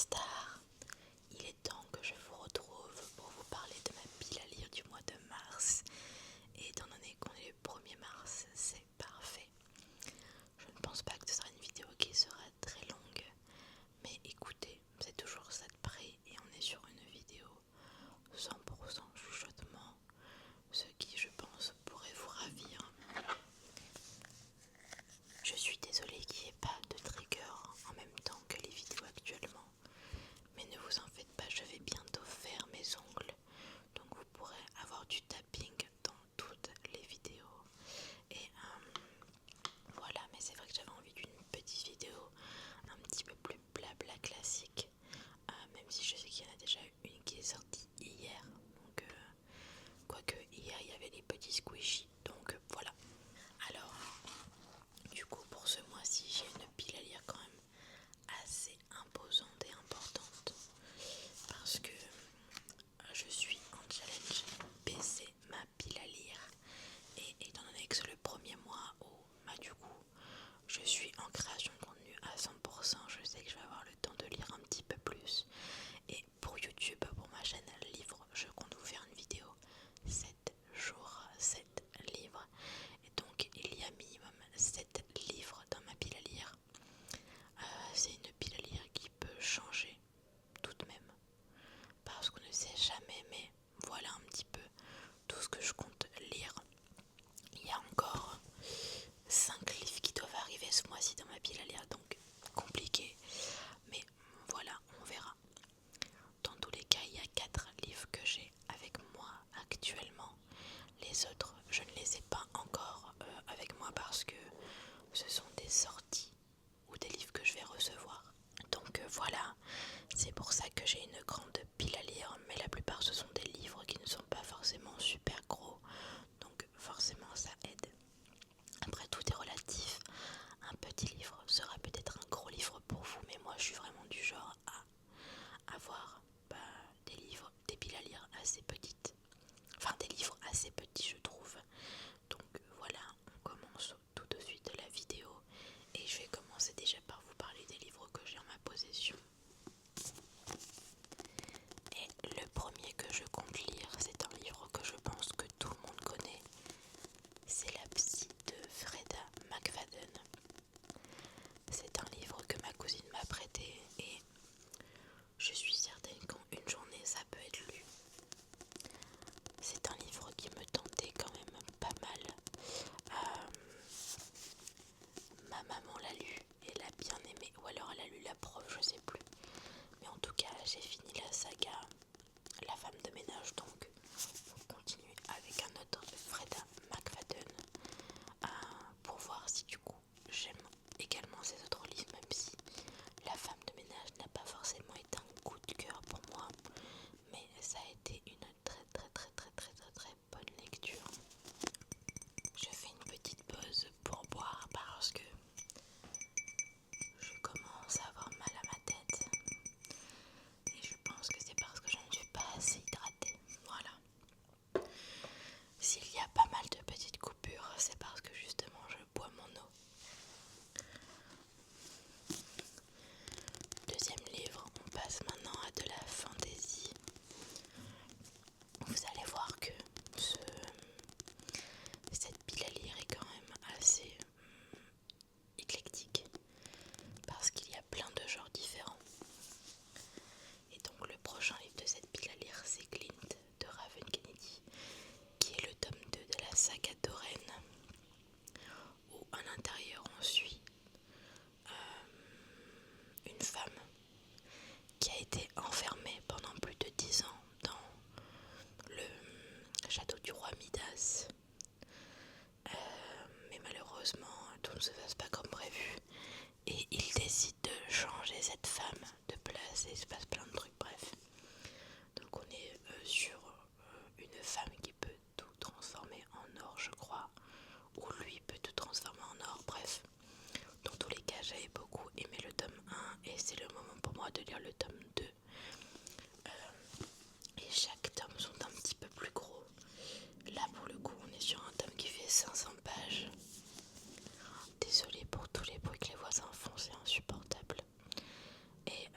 stars, il est temps que je vous retrouve pour vous parler de ma pile à lire du mois de mars. Et étant donné qu'on est le 1er mars, c'est parfait. Je ne pense pas que ce sera une vidéo qui sera très longue, mais écoutez, c'est toujours ça de près et on est sur une vidéo 100% chuchotement, ce qui je pense pourrait vous ravir. Je suis désolée qu'il n'y ait pas de trigger en même temps que les vidéos actuellement, mais ne vous en faites pas, je vais bientôt faire mes ongles, donc vous pourrez avoir du tapping dans toutes les vidéos. Et voilà, mais c'est vrai que j'avais envie d'une petite vidéo un petit peu plus blabla classique, même si je sais qu'il y en a déjà une qui est sortie hier, donc quoique hier il y avait les petits squishy, donc voilà. Alors, du coup pour ce mois-ci j'ai une pile à lire quand même assez imposante et importante, parce que je suis en challenge baisser ma pile à lire, et étant donné que c'est le premier mois où du coup je suis en création de contenu à 100%, je sais que je vais avoir le temps de lire un petit peu plus. Et pour YouTube, pour ma chaîne livre, je compte vous faire une vidéo 7 jours, 7 livres. Et donc il y a minimum 7 livres dans ma pile à lire. C'est une pile à lire qui peut changer tout de même, parce qu'on ne sait jamais, mais voilà un petit peu tout ce que je compte lire. Il y a encore 5 livres qui doivent arriver ce mois-ci dans ma pile à lire, donc compliqué, mais voilà, on verra. Dans tous les cas, il y a 4 livres que j'ai avec moi actuellement. Les autres, je ne les ai pas encore avec moi parce que ce sont des sorties ou des livres que je vais recevoir. Donc voilà, c'est pour ça que j'ai une grande pile à lire, mais la plupart ce sont des livres qui ne sont pas forcément super gros, donc forcément ça aide. Après, tout est relatif. Un petit livre sera peut-être un gros livre pour vous, mais moi je suis vraiment du genre à avoir des livres, des piles à lire assez petites. Enfin, des livres assez petits, je trouve. Donc voilà, on commence tout de suite la vidéo et je vais commencer déjà par vous parler des livres que j'ai en ma possession. Et le premier que je compte lire, c'est un livre que je pense que tout le monde connaît. C'est La Psy de Freda McFadden. C'est un livre que ma cousine m'a prêté et je suis certaine qu'en une journée ça peut être lu. C'est un livre qui me tentait quand même pas mal. Ma maman l'a lu et l'a bien aimé, ou alors elle a lu la prof, je sais plus. Mais en tout cas, j'ai fini la saga La femme de ménage, donc on continue avec un autre Freda McFadden pour voir si du coup j'aime également ces autres livres, même si La femme de ménage n'a pas forcément été un coup de cœur pour moi, mais ça a été une très bonne lecture. Je fais une petite pause pour boire parce que je commence à avoir mal à ma tête et je pense que c'est parce que je ne suis pas assez hydratée. Voilà. S'il y a pas mal de petites coupures, c'est parce que justement je bois mon eau. Deuxième livre, on passe maintenant à de la fantaisie. Vous allez voir que cette pile à lire est quand même assez éclectique parce qu'il y a plein de genres différents. Et donc le prochain livre de cette pile à lire, c'est Glint de Raven Kennedy, qui est le tome 2 de la saga Doreen, où à l'intérieur on suit une femme qui a été enfermée pendant plus de 10 ans dans le château du roi Midas. Mais malheureusement, tout ne se passe pas comme prévu et il décide de changer cette femme de place et il se passe plein de trucs, bref. Donc on est sur une femme qui peut tout transformer en or, je crois, ou lui peut tout transformer en or, bref. Dans tous les cas, j'avais beaucoup aimé le tome 1 et c'est le moment pour moi de lire le tome 2. Et chaque tome sont un petit peu plus gros. Là pour le coup on est sur un tome qui fait 500 pages. Désolée pour tous les bruits que les voisins font, c'est insupportable. Et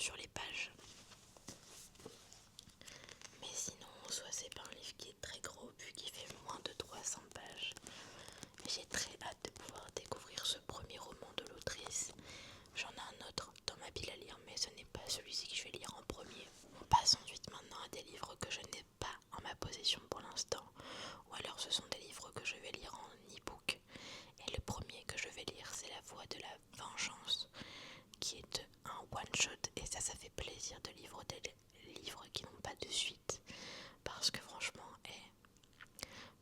sur les pages. Mais sinon, en soi, c'est pas un livre qui est très gros vu qu'il fait moins de 300 pages. J'ai très hâte de pouvoir découvrir ce premier roman de l'autrice. J'en ai un autre dans ma pile à lire, mais ce n'est pas celui-ci que je vais lire en premier. On passe ensuite maintenant à des livres que je n'ai pas en ma possession pour l'instant, ou alors ce sont des livres que je vais lire en e-book. Et le premier que je vais lire, c'est La Voix de la Vengeance, qui est un one-shot, et ça fait plaisir de lire des livres qui n'ont pas de suite, parce que franchement,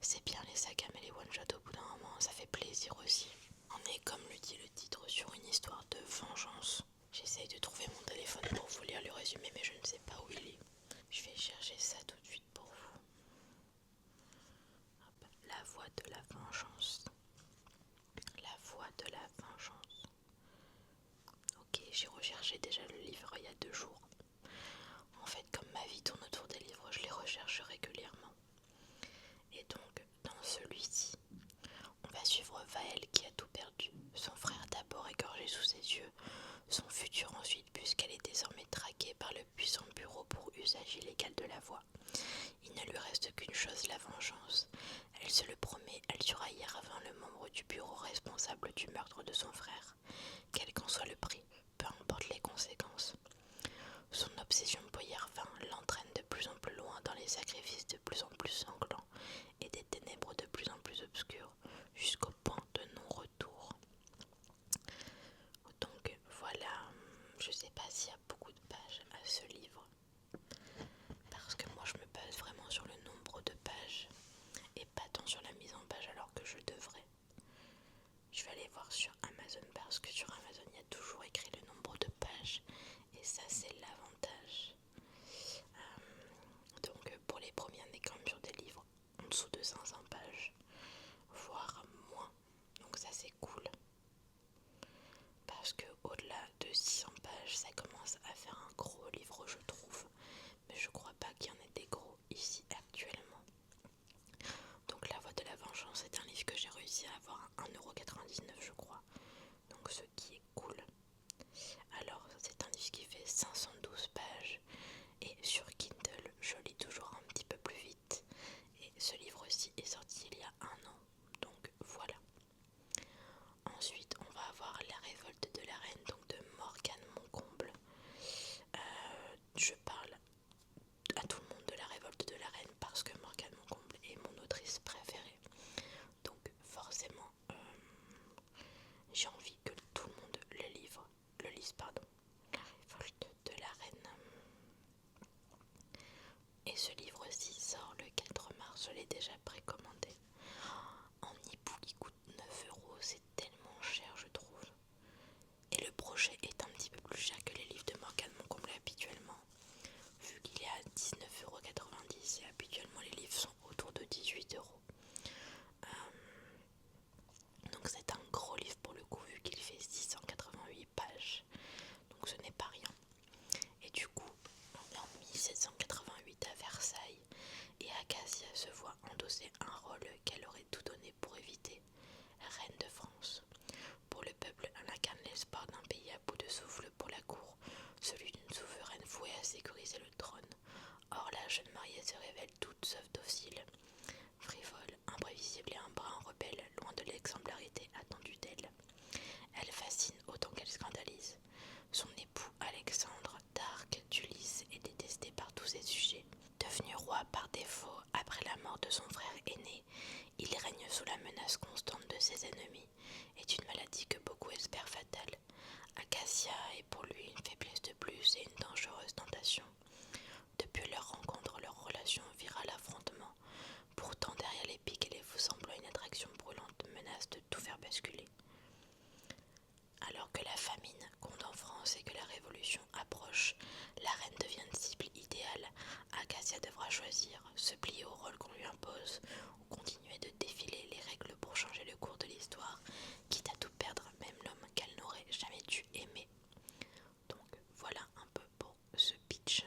c'est bien les sagas, mais les one-shots au bout d'un moment, ça fait plaisir aussi. On est, comme le dit le titre, sur une histoire de vengeance. J'essaye de trouver mon téléphone pour vous lire le résumé, mais je ne sais pas où il est. Je vais chercher ça tout de suite pour vous. Hop. La Voix de la Vengeance. La Voix de la Vengeance. Ok, j'ai recherché déjà le livre il y a 2 jours. En fait, comme ma vie tourne autour des livres, je les recherche régulièrement. Et donc, dans celui-ci, on va suivre Vaël qui a tout perdu. Son frère d'abord égorgé sous ses yeux, son futur ensuite puisqu'elle est désormais traquée par le puissant bureau pour usage illégal de la voix. Il ne lui reste qu'une chose, la vengeance. Elle se le promet, elle tuera hier avant le membre du bureau responsable du meurtre de son frère. Quel qu'en soit le prix, peu importe les conséquences. Son obsession pour Yervin l'entraîne de plus en plus loin dans les sacrifices de plus en plus sanglants et des ténèbres de plus en plus obscures, jusqu'au point de non-retour. Donc voilà, je sais pas s'il y a beaucoup de pages à ce livre, parce que moi je me base vraiment sur le nombre de pages et pas tant sur la mise en page alors que je devrais. Je vais aller voir sur Amazon parce que sur Amazon il y a toujours écrit le nombre de pages et ça c'est l'avantage. Donc pour les premiers on est quand même sur des livres en dessous de 500 pages, voire moins, donc ça c'est cool. Parce que au-delà de 600 pages ça commence à faire un gros livre je trouve, mais je crois pas qu'il y en ait des gros ici actuellement. Donc La Voix de la Vengeance est un livre que j'ai réussi à avoir à 1,99€ je crois, donc ce qui est cool. Alors c'est un livre qui fait 512 pages et sur Kindle je lis toujours un petit peu plus vite, et ce livre-ci est sorti il y a 1 an, donc voilà. Ensuite on va avoir La Révolte de la Reine, donc de Morgane Moncomble. Je parle à tout le monde de La Révolte de la Reine parce que Morgane Moncomble est mon autrice préférée, donc forcément j'ai envie que tout le monde le lise. La Révolte de la Reine. Et ce livre-ci sort le 4 mars, je l'ai déjà précommandé. En e-book il coûte 9€, c'est tellement cher je trouve. Et le projet est un petit peu plus cher que les livres de Morgane Moncomble habituellement, vu qu'il est à 19,90€ et habituellement les livres sont autour de 18€. Donc c'est un gros livre pour le coup vu qu'il fait 688 pages, donc ce n'est pas rien. Et du coup on est en 1788 à Versailles et Acacia se voit endosser un rôle qu'elle aurait tout donné pour éviter, reine de France. Pour le peuple, elle incarne l'espoir d'un pays à bout de souffle pour la cour, celui d'une souveraine vouée à sécuriser le trône. Or la jeune mariée se révèle toute sauf docile, frivole, imprévisible et un brin rebelle, loin de l'exemplarité attendue d'elle. Elle fascine autant qu'elle scandalise. Son époux Alexandre, d'Arc d'Ulysse, est détesté par tous ses sujets. Devenu roi par défaut après la mort de son frère aîné, il règne sous la menace constante de ses ennemis et d'une maladie que beaucoup espèrent fatale. Acacia est pour lui une faiblesse de plus et une dangereuse tentation. Depuis leur rencontre, leur relation vire à l'affrontement. Pourtant, derrière les piques et les faux semblants, une attraction brûlante menace de tout faire basculer. Alors que la famine gronde en France et que la révolution approche, la reine devient une cible idéale. Acacia devra choisir, se plier au rôle qu'on lui impose ou continuer de défiler les règles pour changer le cours de l'histoire, quitte à tout perdre, même l'homme qu'elle n'aurait jamais dû aimer. Donc voilà un peu pour ce pitch.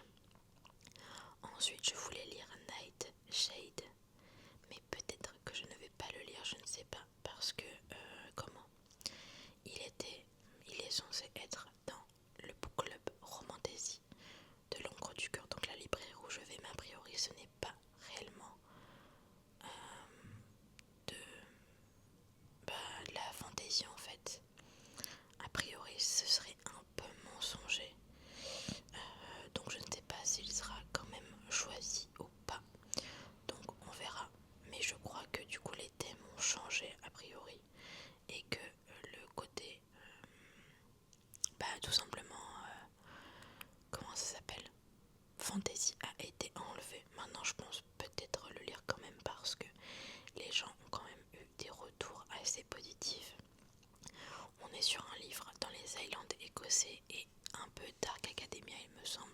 romancé et un peu dark academia il me semble,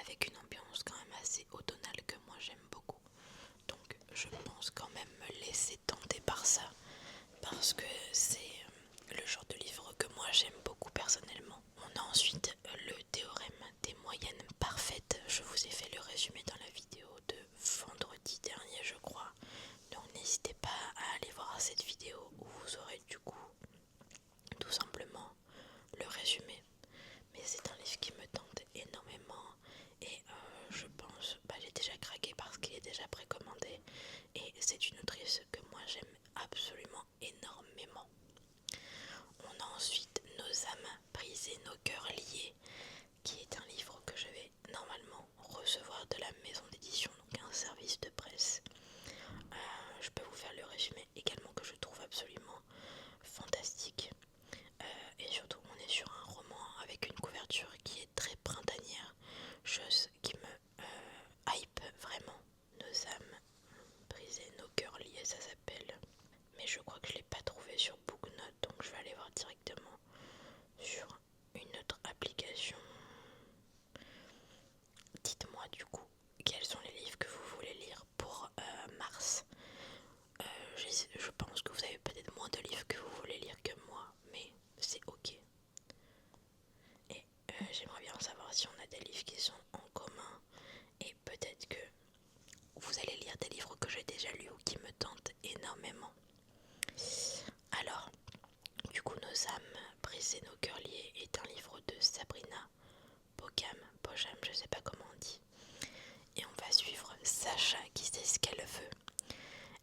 avec une ambiance quand même assez automnale que moi j'aime beaucoup. Donc je pense quand même me laisser tenter par ça, parce que c'est le genre de livre que moi j'aime beaucoup personnellement. On a ensuite le théorème des moyennes parfaites. Je vous ai fait le résumé dans la vidéo de vendredi dernier je crois. Donc n'hésitez pas à aller voir cette vidéo où vous aurez du coup tout simplement le résumé. Mais c'est un livre qui me tente énormément et je pense, j'ai déjà craqué parce qu'il est déjà précommandé et c'est une autrice que moi j'aime absolument énormément. On a ensuite Nos âmes brisées, nos cœurs liés, qui est un livre que je vais normalement recevoir de la maison d'édition, donc un service de presse. Je peux vous faire le résumé également que je trouve absolument fantastique. Et surtout on est sur un roman avec une couverture qui est très printanière, chose qui me hype vraiment. Nos âmes brisées, nos cœurs liés, ça s'appelle. Mais je crois que je l'ai pas trouvé sur Booknote, donc je vais aller voir directement sur une autre application. Dites-moi du coup quels sont les livres que vous voulez lire pour mars. Je pense que vous avez peut-être moins de livres que vous voulez lire que moi, mais c'est ok. Et j'aimerais bien savoir si on a des livres qui sont en commun et peut-être que vous allez lire des livres que j'ai déjà lus ou qui me tentent énormément. Alors, du coup, Nos âmes brisées, nos cœurs liés est un livre de Sabrina Bocham, je sais pas comment on dit. Et on va suivre Sacha qui sait ce qu'elle veut.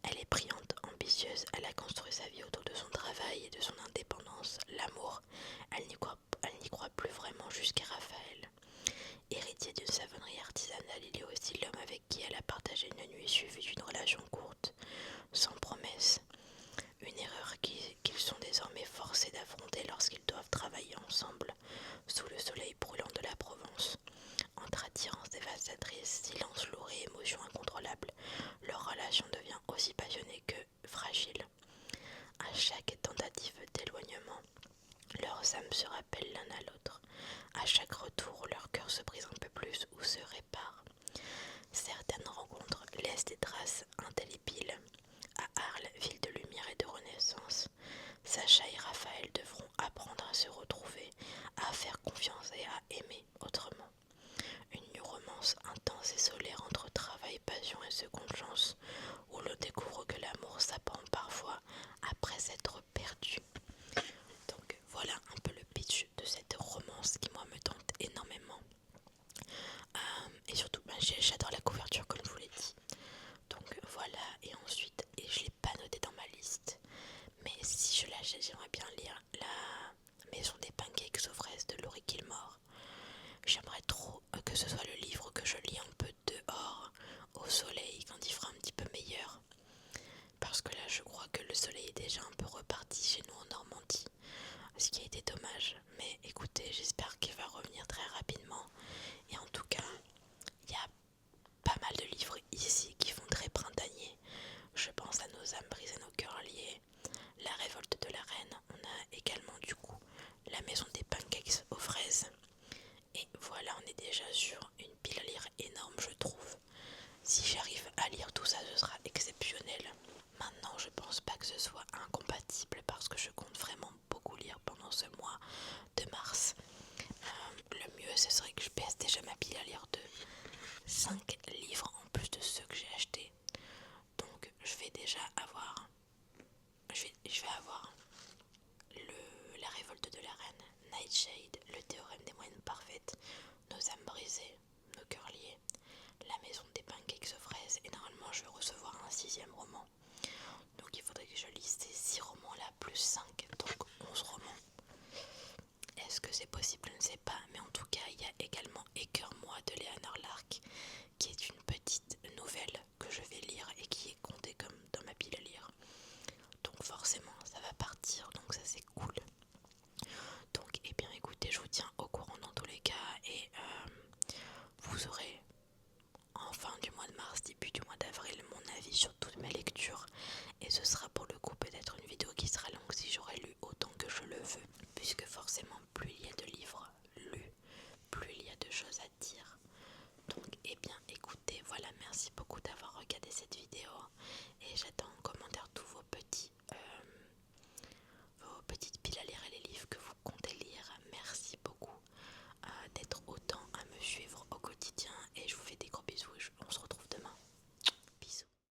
Elle est brillante, ambitieuse, elle a construit sa vie autour de son travail et de son indépendance, l'amour. Elle n'y croit plus vraiment jusqu'à Raphaël. Héritier d'une savonnerie artisanale, il y a aussi l'homme avec qui elle a partagé une nuit suivie d'une relation courte, sans promesse. Une erreur qu'ils sont désormais forcés d'affronter lorsqu'ils doivent travailler ensemble, sous le soleil brûlant de la Provence. Entre attirance dévastatrice, silence lourd et émotion incontrôlable, leur relation devient aussi passionnée que fragile. À chaque tentative d'éloignement, leurs âmes se rappellent l'un à l'autre. À chaque retour, leur cœur se brise un peu plus ou se répare. Certaines rencontres laissent des traces indélébiles. À Arles, ville de lumière et de renaissance, Sacha et Raphaël devront apprendre à se retrouver, à faire confiance et à aimer autrement. Une romance intense et solaire entre travail, passion et seconde chance, où l'on découvre que l'amour s'apprend parfois après s'être perdu. Donc voilà un peu le pitch de cette romance qui moi me tente énormément. Et surtout j'adore la couverture comme je vous l'ai dit. Donc voilà, et ensuite, et je ne l'ai pas noté dans ma liste, mais si je l'achète, j'aimerais bien lire La Maison des Pancakes aux fraises de Laurie Kilmore. J'aimerais trop que ce soit le livre que je lis un peu dehors, au soleil, quand il fera un petit peu meilleur. Parce que là, je crois que le soleil est déjà un peu reparti chez nous en Normandie, ce qui a été dommage. Mais écoutez, j'espère qu'il va revenir très rapidement. Et en tout cas, il y a pas mal de livres ici qui font très printanier. Je pense à Nos âmes brisées, nos cœurs liés, La révolte de la reine. On a également du coup La maison des pancakes aux fraises. Et voilà, on est déjà sur une pile à lire énorme, je trouve. Si j'arrive à lire tout ça, ce sera exceptionnel. Maintenant, je pense pas que ce soit incompatible parce que je compte vraiment beaucoup lire pendant ce mois de mars. Le mieux, ce serait que je baisse déjà ma pile à lire de 5 livres en plus de ceux que j'ai achetés. Donc, je vais déjà avoir... Je vais avoir La révolte de la reine, Nightshade, Le théorème des moyennes parfaites, Nos âmes brisées, nos cœurs liés, La maison des pancakes aux fraises, et normalement je vais recevoir un 6e roman. Donc il faudrait que je lise ces 6 romans là plus 5, donc 11 romans. Est-ce que c'est possible? Je ne sais pas, mais en tout cas il y a également Écœure-moi de Léonore Larc, qui est une petite nouvelle que je vais lire et qui est comptée comme dans ma pile à lire. Donc forcément ça va partir, donc ça c'est cool. Donc eh bien écoutez, je vous dis